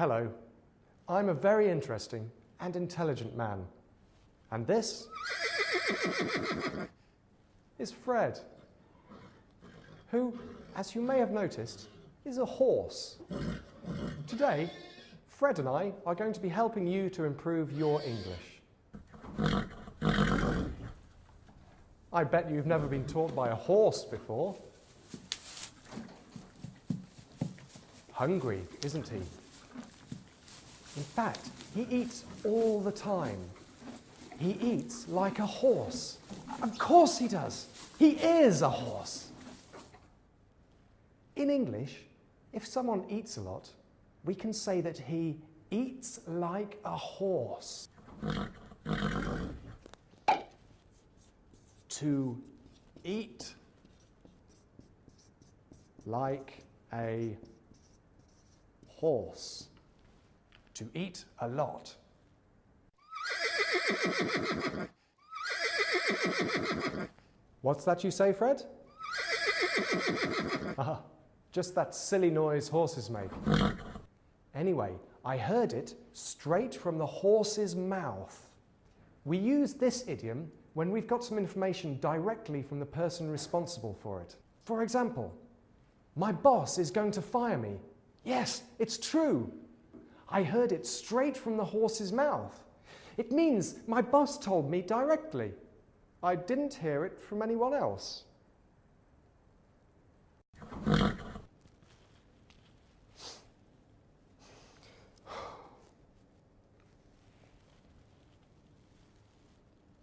Hello, I'm a very interesting and intelligent man. And this is Fred, who, as you may have noticed, is a horse. Today, Fred and I are going to be helping you to improve your English. I bet you've never been taught by a horse before. Hungry, isn't he? In fact, he eats all the time. He eats like a horse. Of course he does. He is a horse. In English, if someone eats a lot, we can say that he eats like a horse. To eat like a horse. To eat a lot. What's that you say, Fred? Just that silly noise horses make. Anyway, I heard it straight from the horse's mouth. We use this idiom when we've got some information directly from the person responsible for it. For example, my boss is going to fire me. Yes, it's true. I heard it straight from the horse's mouth. It means my boss told me directly. I didn't hear it from anyone else.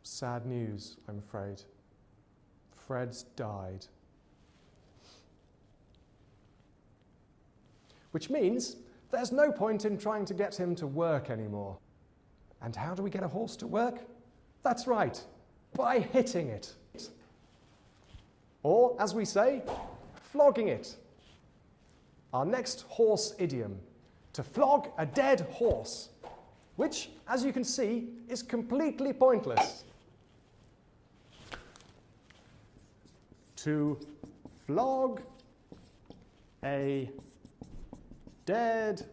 Sad news, I'm afraid. Fred's died. Which means there's no point in trying to get him to work anymore. And how do we get a horse to work? That's right, by hitting it. Or, as we say, flogging it. Our next horse idiom, to flog a dead horse, which, as you can see, is completely pointless. To flog a dead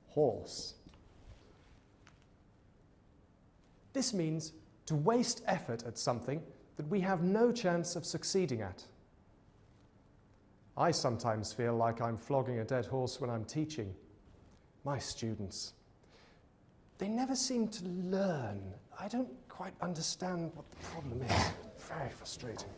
horse. This means to waste effort at something that we have no chance of succeeding at. I sometimes feel like I'm flogging a dead horse when I'm teaching. My students, they never seem to learn. I don't quite understand what the problem is. Very frustrating.